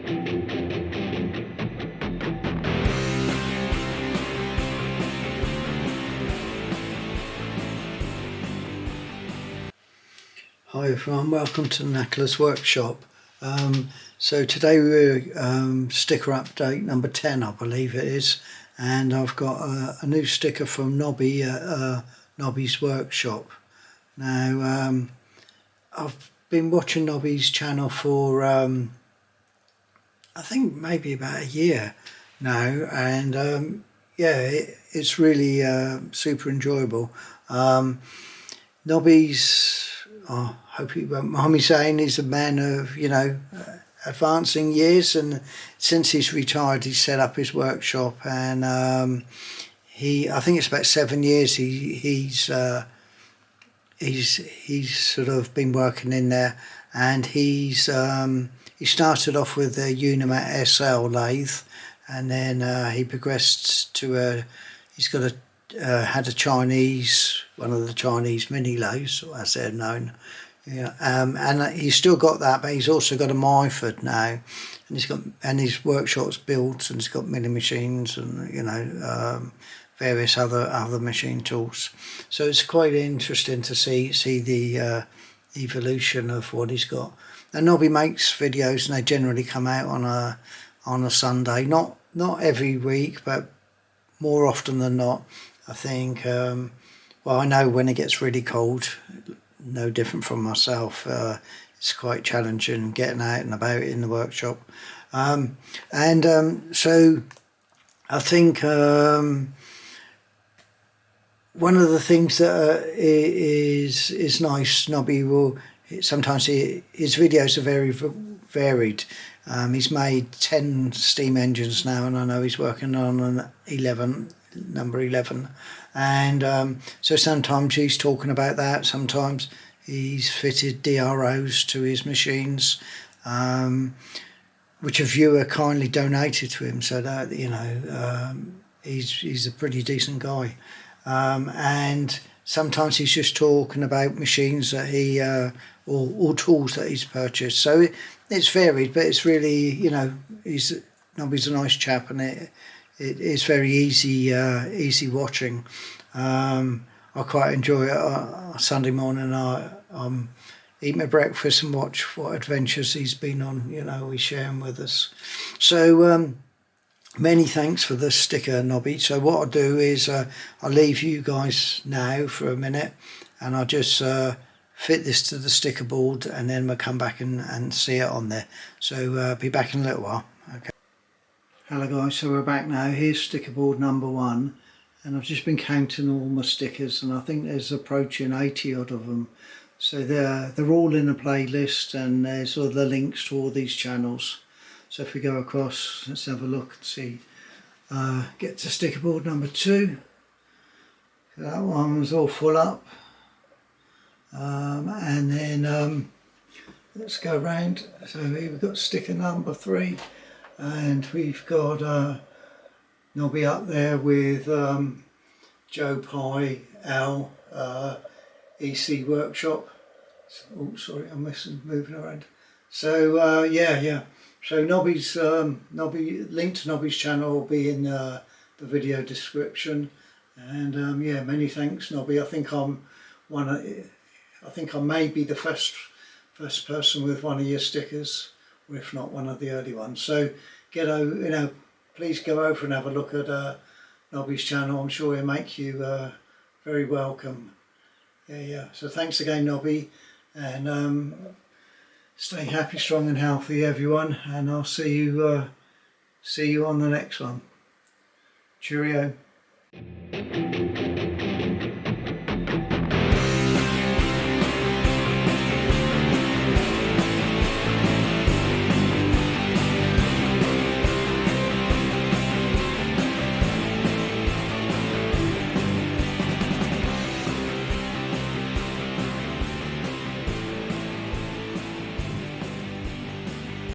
Hi everyone, welcome to the Knacklers workshop. So today we're sticker update number 10, I believe it is, and I've got a new sticker from Nobby at Nobby's workshop. Now I've been watching Nobby's channel for I think maybe about a year now, and yeah, it's really super enjoyable. Nobby's, I hope he won't mind me saying, he's a man of, you know, advancing years, and since he's retired he's set up his workshop, and I think it's about 7 years he's sort of been working in there, and he started off with a Unimat SL lathe, and then he progressed to he's got had a Chinese, one of the Chinese mini lathes, as they're known. Yeah, and he's still got that, but he's also got a 𝗏𝗡𝗔𝗡 now, and his workshop's built, and he's got milling machines and, you know, various other machine tools. So it's quite interesting to see the evolution of what he's got. And Nobby makes videos, and they generally come out on a Sunday, not every week, but more often than not, I think. Well, I know when it gets really cold, no different from myself, it's quite challenging getting out and about in the workshop. So I think one of the things that is nice, Nobby will sometimes, his videos are very varied. He's made 10 steam engines now, and I know he's working on an number 11, and so sometimes he's talking about that, sometimes he's fitted DROs to his machines, which a viewer kindly donated to him, so that, you know, he's a pretty decent guy. And sometimes he's just talking about machines that he or tools that he's purchased, so it's varied, but it's really, you know, Nobby's a nice chap, and it is very easy watching. I quite enjoy it. Sunday morning I eat my breakfast and watch what adventures he's been on, you know, he's sharing with us. So many thanks for the sticker, Nobby. So what I'll do is I'll leave you guys now for a minute, and I'll just fit this to the sticker board, and then we'll come back and see it on there. So be back in a little while. Okay. Hello guys, so we're back now. Here's sticker board number 1, and I've just been counting all my stickers, and I think there's approaching 80 odd of them. So they're all in a playlist, and there's all the links to all these channels. So if we go across, let's have a look and see. Get to sticker board number 2. That one was all full up. And then let's go around. So here we've got sticker number 3, and we've got Nobby up there with 𝗏𝗡𝗏𝗏𝗏 workshop. Oh, sorry, I'm moving around. So yeah. So Nobby's link to Nobby's channel will be in the video description, and yeah, many thanks, Nobby. I think I may be the first person with one of your stickers, or if not one of the early ones. So please go over and have a look at Nobby's channel. I'm sure he'll make you very welcome. Yeah. So thanks again, Nobby, and stay happy, strong and healthy, everyone, and I'll see you on the next one. Cheerio.